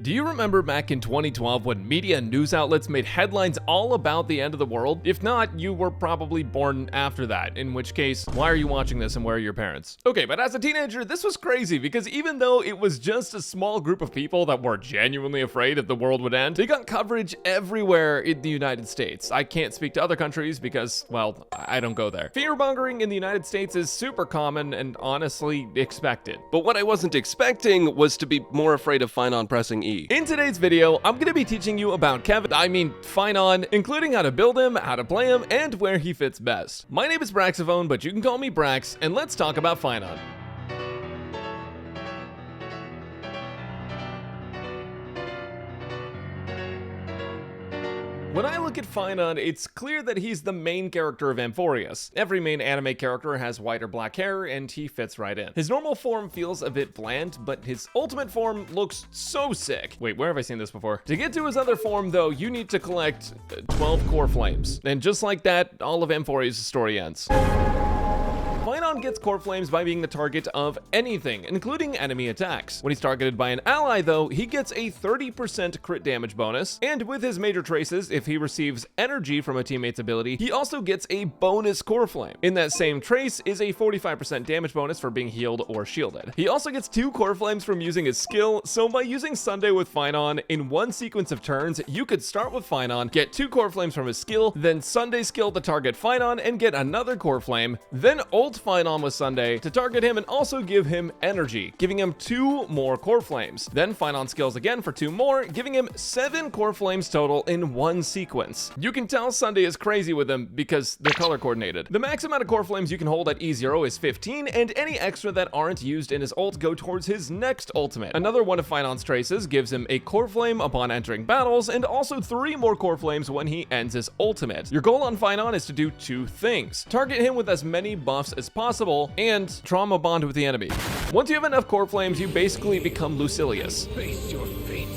Do you remember back in 2012 when media and news outlets made headlines all about the end of the world? If not, you were probably born after that, in which case, why are you watching this and where are your parents? Okay, but as a teenager, this was crazy because even though it was just a small group of people that were genuinely afraid that the world would end, they got coverage everywhere in the United States. I can't speak to other countries because, well, I don't go there. Fear-mongering in the United States is super common and honestly expected. But what I wasn't expecting was to be more afraid of Phainon pressing E. In today's video, I'm going to be teaching you about Phainon, including how to build him, how to play him, and where he fits best. My name is Braxophone, but you can call me Brax, and let's talk about Phainon. When I look at Phainon, it's clear that he's the main character of Amphorius. Every main anime character has white or black hair, and he fits right in. His normal form feels a bit bland, but his ultimate form looks so sick. Wait, where have I seen this before? To get to his other form, though, you need to collect 12 core flames. And just like that, all of Amphorius' story ends. Phainon gets core flames by being the target of anything, including enemy attacks. When he's targeted by an ally, though, he gets a 30% crit damage bonus, and with his major traces, if he receives energy from a teammate's ability, he also gets a bonus core flame. In that same trace is a 45% damage bonus for being healed or shielded. He also gets 2 core flames from using his skill, so by using Sunday with Phainon in one sequence of turns, you could start with Phainon, get 2 core flames from his skill, then Sunday skill to target Phainon and get another core flame, then ult Phainon with Sunday to target him and also give him energy, giving him 2 more core flames. Then Phainon skills again for 2 more, giving him 7 core flames total in one sequence. You can tell Sunday is crazy with them because they're color coordinated. The max amount of core flames you can hold at E0 is 15, and any extra that aren't used in his ult go towards his next ultimate. Another one of Phainon's traces gives him a core flame upon entering battles, and also 3 more core flames when he ends his ultimate. Your goal on Phainon is to do 2 things. Target him with as many buffs as possible, and trauma bond with the enemy. Once you have enough core flames, you basically become Lucilius. Face your fate.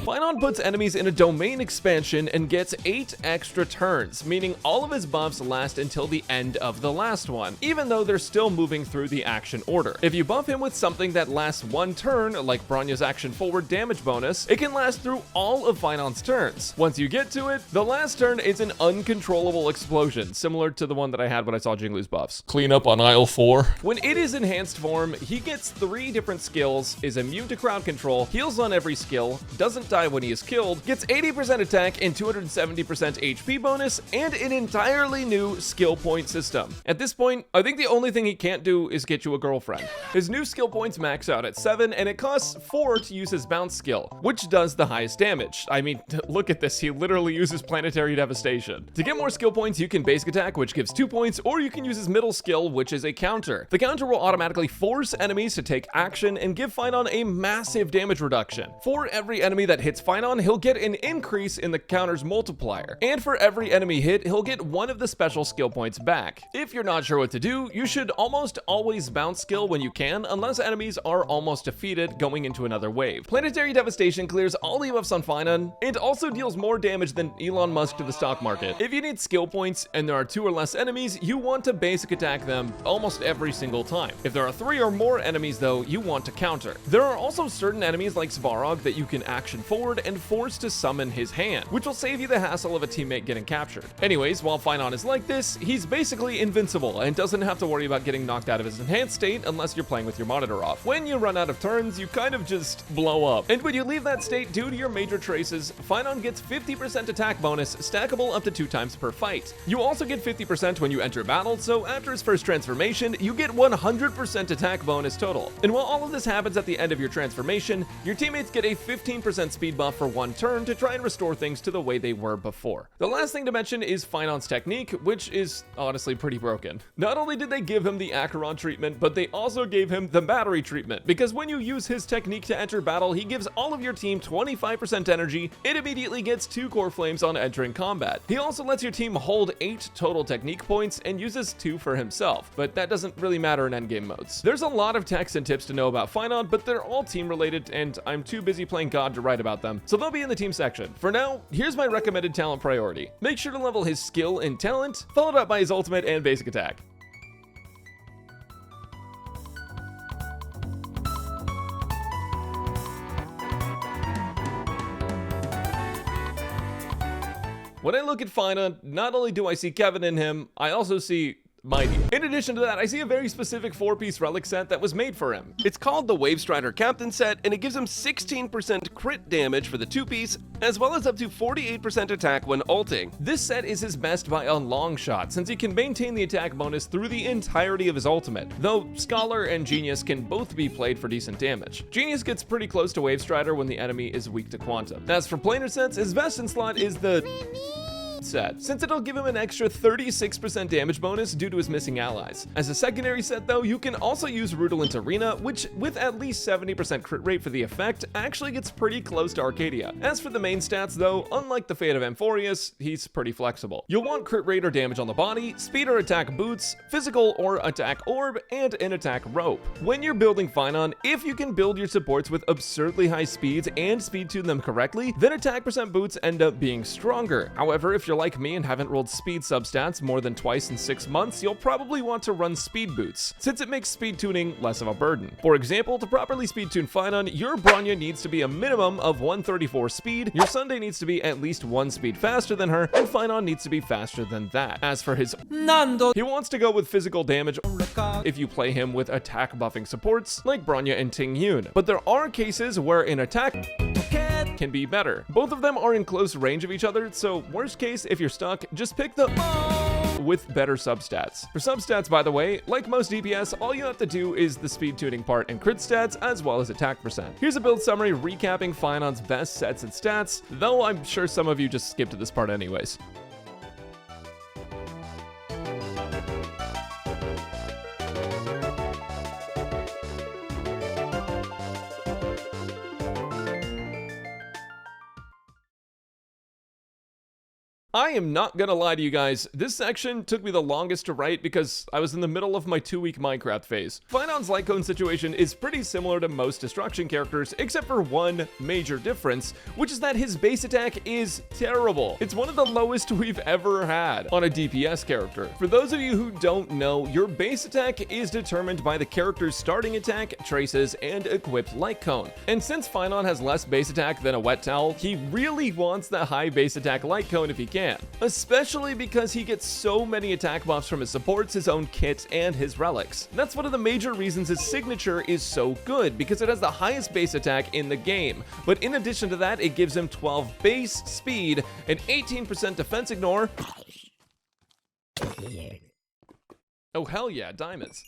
Phainon puts enemies in a domain expansion and gets 8 extra turns, meaning all of his buffs last until the end of the last one, even though they're still moving through the action order. If you buff him with something that lasts 1 turn, like Bronya's action forward damage bonus, it can last through all of Phainon's turns. Once you get to it, the last turn is an uncontrollable explosion, similar to the one that I had when I saw Jinglu's buffs. Clean up on aisle 4. When it is enhanced form, he gets 3 different skills, is immune to crowd control, heals on every skill, doesn't die when he is killed, gets 80% attack and 270% HP bonus, and an entirely new skill point system. At this point, I think the only thing he can't do is get you a girlfriend. His new skill points max out at 7, and it costs 4 to use his bounce skill, which does the highest damage. I mean, look at this, he literally uses planetary devastation. To get more skill points, you can basic attack, which gives 2 points, or you can use his middle skill, which is a counter. The counter will automatically force enemies to take action and give Phainon a massive damage reduction. For every enemy that hits Phainon, he'll get an increase in the counter's multiplier. And for every enemy hit, he'll get 1 of the special skill points back. If you're not sure what to do, you should almost always bounce skill when you can, unless enemies are almost defeated going into another wave. Planetary Devastation clears all the buffs on Phainon, and also deals more damage than Elon Musk to the stock market. If you need skill points and there are 2 or less enemies, you want to basic attack them almost every single time. If there are 3 or more enemies though, you want to counter. There are also certain enemies like Svarog that you can action forward and force to summon his hand, which will save you the hassle of a teammate getting captured. Anyways, while Phainon is like this, he's basically invincible and doesn't have to worry about getting knocked out of his enhanced state unless you're playing with your monitor off. When you run out of turns, you kind of just blow up. And when you leave that state due to your major traces, Phainon gets 50% attack bonus, stackable up to 2 times per fight. You also get 50% when you enter battle, so after his first transformation, you get 100% attack bonus total. And while all of this happens at the end of your transformation, your teammates get a 15% speed buff for 1 turn to try and restore things to the way they were before. The last thing to mention is Phainon's technique, which is honestly pretty broken. Not only did they give him the Acheron treatment, but they also gave him the battery treatment, because when you use his technique to enter battle, he gives all of your team 25% energy, it immediately gets 2 core flames on entering combat. He also lets your team hold 8 total technique points and uses 2 for himself, but that doesn't really matter in endgame modes. There's a lot of techs and tips to know about Phainon, but they're all team related, and I'm too busy playing God to write about them, so they'll be in the team section. For now, here's my recommended talent priority. Make sure to level his skill and talent, followed up by his ultimate and basic attack. When I look at Phainon, not only do I see Kevin in him, I also see Mighty. In addition to that, I see a very specific 4-piece relic set that was made for him. It's called the Wave Strider Captain set, and it gives him 16% crit damage for the 2-piece, as well as up to 48% attack when ulting. This set is his best by a long shot, since he can maintain the attack bonus through the entirety of his ultimate, though Scholar and Genius can both be played for decent damage. Genius gets pretty close to Wave Strider when the enemy is weak to Quantum. As for planar sets, his best in slot is the set, since it'll give him an extra 36% damage bonus due to his missing allies. As a secondary set though, you can also use Rudolent Arena, which with at least 70% crit rate for the effect, actually gets pretty close to Arcadia. As for the main stats though, unlike the fate of Amphorius, he's pretty flexible. You'll want crit rate or damage on the body, speed or attack boots, physical or attack orb, and an attack rope. When you're building Phainon, if you can build your supports with absurdly high speeds and speed tune them correctly, then attack percent boots end up being stronger. However, if you're like me and haven't rolled speed substats more than twice in 6 months, you'll probably want to run speed boots, since it makes speed tuning less of a burden. For example, to properly speed tune Phainon, your Bronya needs to be a minimum of 134 speed, your Sunday needs to be at least 1 speed faster than her, and Phainon needs to be faster than that. As for his Nando, he wants to go with physical damage if you play him with attack buffing supports like Bronya and Ting Yun, but there are cases where an attack can be better. Both of them are in close range of each other, so worst case, if you're stuck, just pick the with better substats. For substats, by the way, like most DPS, all you have to do is the speed tuning part and crit stats, as well as attack percent. Here's a build summary recapping Phainon's best sets and stats, though I'm sure some of you just skipped to this part anyways. I am not gonna lie to you guys, this section took me the longest to write because I was in the middle of my 2-week Minecraft phase. Phainon's light cone situation is pretty similar to most destruction characters, except for one major difference, which is that his base attack is terrible. It's one of the lowest we've ever had on a DPS character. For those of you who don't know, your base attack is determined by the character's starting attack, traces, and equipped light cone. And since Phainon has less base attack than a wet towel, he really wants that high base attack light cone if he can. Especially because he gets so many attack buffs from his supports, his own kit, and his relics. That's one of the major reasons his signature is so good, because it has the highest base attack in the game. But in addition to that, it gives him 12 base speed and 18% defense ignore. Oh hell yeah, diamonds.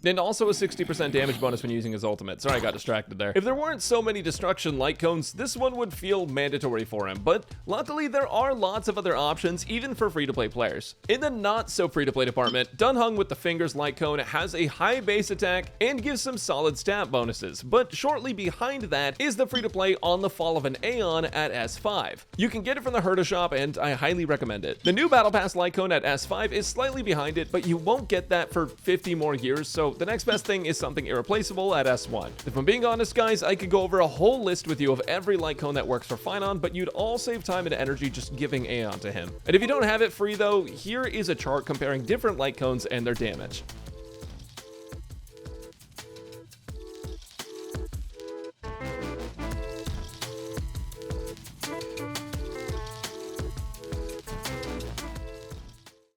And also a 60% damage bonus when using his ultimate. Sorry, I got distracted there. If there weren't so many destruction light cones, this one would feel mandatory for him, but luckily there are lots of other options, even for free-to-play players. In the not so free-to-play department, Dunhung with the Fingers light cone has a high base attack and gives some solid stat bonuses, but shortly behind that is the free-to-play On the Fall of an Aeon at S5. You can get it from the Herta shop, and I highly recommend it. The new Battle Pass light cone at S5 is slightly behind it, but you won't get that for 50 more years, so the next best thing is something irreplaceable at S1. If I'm being honest, guys, I could go over a whole list with you of every light cone that works for Phainon, but you'd all save time and energy just giving Aeon to him. And if you don't have it free though, here is a chart comparing different light cones and their damage.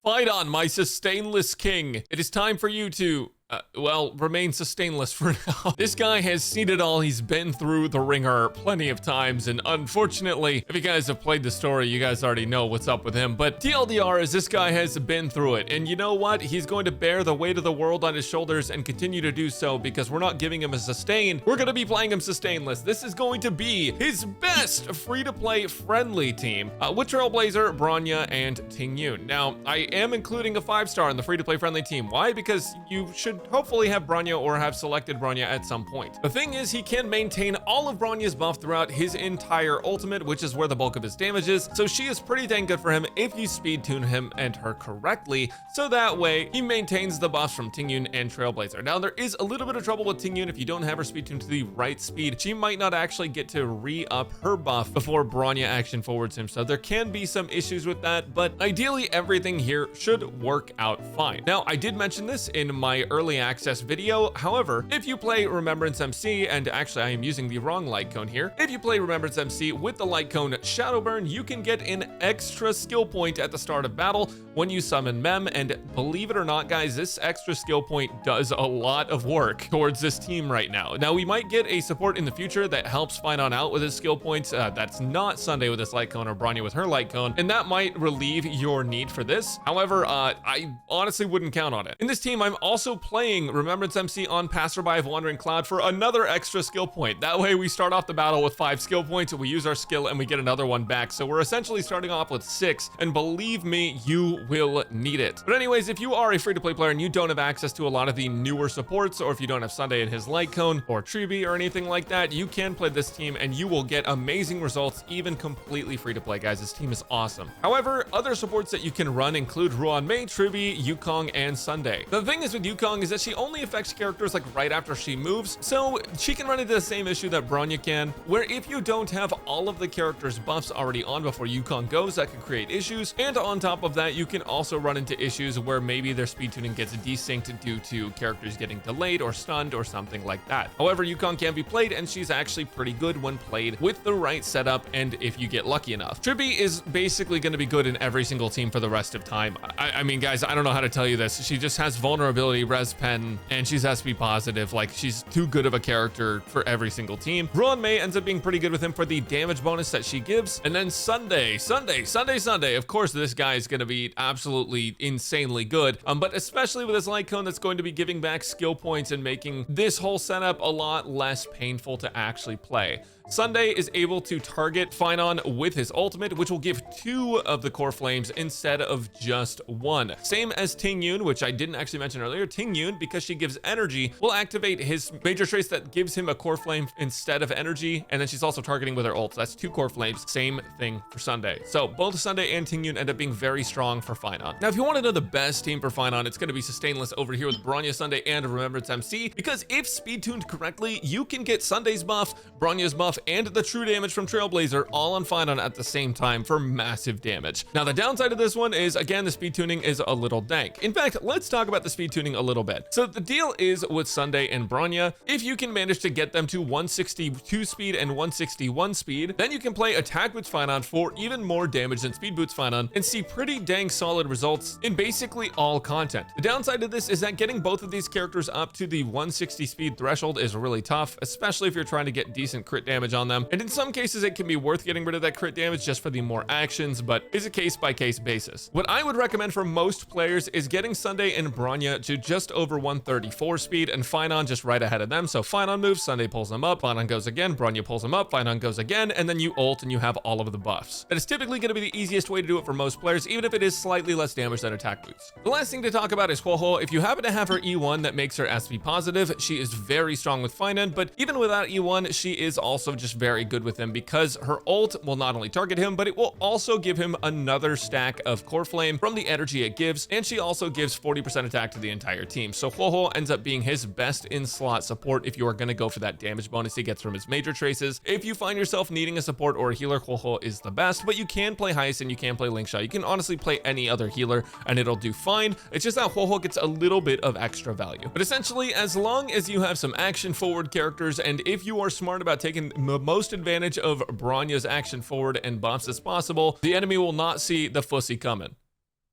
Phainon, my sustainless king. It is time for you to well, remain sustainless for now. This guy has seen it all. He's been through the ringer plenty of times, and unfortunately, if you guys have played the story, you guys already know what's up with him. But TLDR is this guy has been through it, and you know what? He's going to bear the weight of the world on his shoulders and continue to do so because we're not giving him a sustain. We're going to be playing him sustainless. This is going to be his best free-to-play friendly team with Trailblazer, Bronya, and Ting Yun. Now, I am including a 5-star in the free-to-play friendly team. Why? Because you should hopefully have Bronya or have selected Bronya at some point. The thing is, he can maintain all of Bronya's buff throughout his entire ultimate, which is where the bulk of his damage is, so she is pretty dang good for him if you speed tune him and her correctly, so that way he maintains the buffs from Ting Yun and Trailblazer. Now, there is a little bit of trouble with Ting Yun if you don't have her speed tuned to the right speed. She might not actually get to re-up her buff before Bronya action forwards him, so there can be some issues with that, but ideally everything here should work out fine. Now, I did mention this in my earlier early access video. However, if you play Remembrance MC, and actually I am using the wrong light cone here, if you play Remembrance MC with the light cone Shadowburn, you can get an extra skill point at the start of battle when you summon Mem, and believe it or not, guys, this extra skill point does a lot of work towards this team right now. Now, we might get a support in the future that helps Phainon out with his skill points. That's not Sunday with his light cone or Bronya with her light cone, and that might relieve your need for this. However, I honestly wouldn't count on it. In this team, I'm also playing Remembrance MC on Passerby of Wandering Cloud for another extra skill point. That way, we start off the battle with 5 skill points, we use our skill, and we get another one back. So we're essentially starting off with 6, and believe me, you will need it. But anyways, if you are a free-to-play player and you don't have access to a lot of the newer supports, or if you don't have Sunday in his light cone or Tribi or anything like that, you can play this team and you will get amazing results, even completely free to play, guys. This team is awesome. However, other supports that you can run include Ruanmei, Tribi, Yukong, and Sunday. The thing is with Yukong is that she only affects characters like right after she moves, so she can run into the same issue that Bronya can, where if you don't have all of the characters' buffs already on before Yukong goes, that can create issues. And on top of that, you can also run into issues where maybe their speed tuning gets desynced due to characters getting delayed or stunned or something like that. However, Yukong can be played, and she's actually pretty good when played with the right setup and if you get lucky enough. Tribi is basically going to be good in every single team for the rest of time. I mean, guys, I don't know how to tell you this. She just has vulnerability, res pen, and she's SP positive. Like, she's too good of a character for every single team. Ruanmei ends up being pretty good with him for the damage bonus that she gives. And then Sunday. Of course, this guy is going to be absolutely insanely good. But especially with his light cone, that's going to be giving back skill points and making this whole setup a lot less painful to actually play. Sunday is able to target Phainon with his ultimate, which will give 2 of the core flames instead of just 1. Same as Ting Yun, which I didn't actually mention earlier. Ting Yun, because she gives energy, will activate his major trace that gives him a core flame instead of energy, and then she's also targeting with her ult. So that's 2 core flames. Same thing for Sunday. So both Sunday and Ting Yun end up being very strong for Phainon. Now, if you want to know the best team for Phainon, it's going to be Sustainless over here with Bronya, Sunday, and Remembrance MC, because if speed tuned correctly, you can get Sunday's buff, Bronya's buff, and the true damage from Trailblazer all on Phainon at the same time for massive damage. Now, the downside of this one is, again, the speed tuning is a little dank. In fact, let's talk about the speed tuning a little bit. So the deal is with Sunday and Bronya, if you can manage to get them to 162 speed and 161 speed, then you can play Attack Boots Phainon for even more damage than Speed Boots Phainon and see pretty dang solid results in basically all content. The downside of this is that getting both of these characters up to the 160 speed threshold is really tough, especially if you're trying to get decent crit damage on them. And in some cases, it can be worth getting rid of that crit damage just for the more actions, but is a case-by-case basis. What I would recommend for most players is getting Sunday and Bronya to just over 134 speed and Phainon just right ahead of them. So Phainon moves, Sunday pulls him up, Phainon goes again, Bronya pulls him up, Phainon goes again, and then you ult and you have all of the buffs. That is typically going to be the easiest way to do it for most players, even if it is slightly less damage than attack boots. The last thing to talk about is Huohuo. If you happen to have her E1 that makes her SP positive, she is very strong with Phainon, but even without E1, she is also just very good with him because her ult will not only target him, but it will also give him another stack of core flame from the energy it gives, and she also gives 40% attack to the entire team. So Huohuo ends up being his best in-slot support if you are going to go for that damage bonus he gets from his major traces. If you find yourself needing a support or a healer, Huohuo is the best, but you can play Hyacinth, you can play Linkshot, you can honestly play any other healer and it'll do fine. It's just that Huohuo gets a little bit of extra value. But essentially, as long as you have some action forward characters, and if you are smart about taking the most advantage of Bronya's action forward and buffs as possible, the enemy will not see the fussy coming.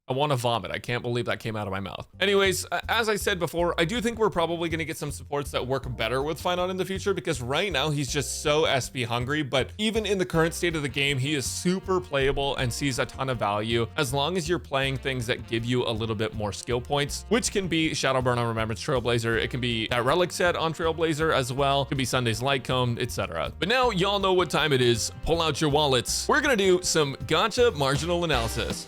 I want to vomit. I can't believe that came out of my mouth. Anyways, as I said before, I do think we're probably going to get some supports that work better with Phainon in the future, because right now he's just so SP hungry, but even in the current state of the game, he is super playable and sees a ton of value as long as you're playing things that give you a little bit more skill points, which can be Shadowburn on Remembrance Trailblazer. It can be that Relic set on Trailblazer as well. It could be Sunday's Light Cone, etc. But now y'all know what time it is. Pull out your wallets. We're going to do some gacha marginal analysis.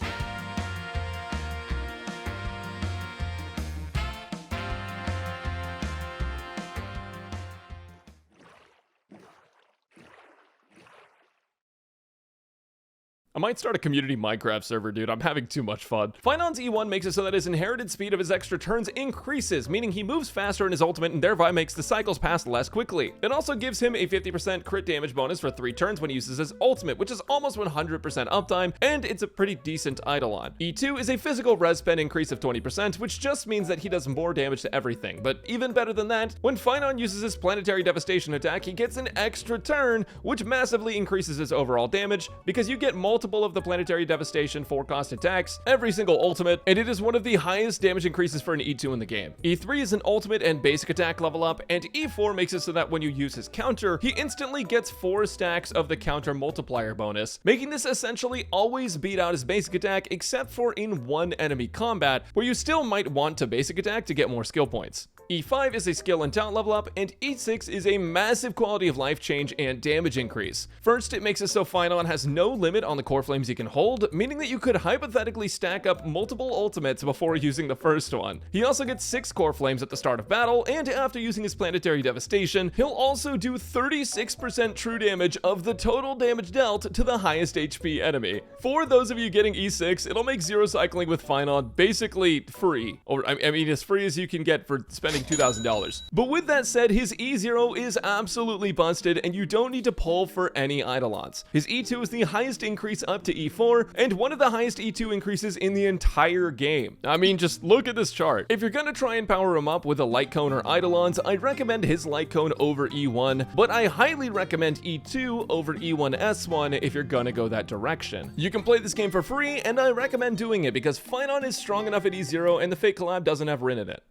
I might start a community Minecraft server, dude. I'm having too much fun. Phainon's E1 makes it so that his inherited speed of his extra turns increases, meaning he moves faster in his ultimate and thereby makes the cycles pass less quickly. It also gives him a 50% crit damage bonus for 3 turns when he uses his ultimate, which is almost 100% uptime, and it's a pretty decent Eidolon. E2 is a physical res spend increase of 20%, which just means that he does more damage to everything. But even better than that, when Phainon uses his planetary devastation attack, he gets an extra turn, which massively increases his overall damage, because you get multiple of the planetary devastation 4-cost attacks every single ultimate, and it is one of the highest damage increases for an E2 in the game. E3 is an ultimate and basic attack level up, and E4 makes it so that when you use his counter, he instantly gets 4 stacks of the counter multiplier bonus, making this essentially always beat out his basic attack except for in one enemy combat, where you still might want to basic attack to get more skill points. E5 is a skill and talent level up, and E6 is a massive quality of life change and damage increase. First, it makes it so Phainon has no limit on the core flames he can hold, meaning that you could hypothetically stack up multiple ultimates before using the first one. He also gets 6 core flames at the start of battle, and after using his planetary devastation, he'll also do 36% true damage of the total damage dealt to the highest HP enemy. For those of you getting E6, it'll make zero cycling with Phainon basically free, or I mean as free as you can get for spending $2,000. But with that said, his E0 is absolutely busted, and you don't need to pull for any Eidolons. His E2 is the highest increase up to E4, and one of the highest E2 increases in the entire game. I mean, just look at this chart. If you're gonna try and power him up with a Light Cone or Eidolons, I'd recommend his Light Cone over E1, but I highly recommend E2 over E1S1 if you're gonna go that direction. You can play this game for free, and I recommend doing it because Phainon is strong enough at E0 and the Fate collab doesn't have Rin in it.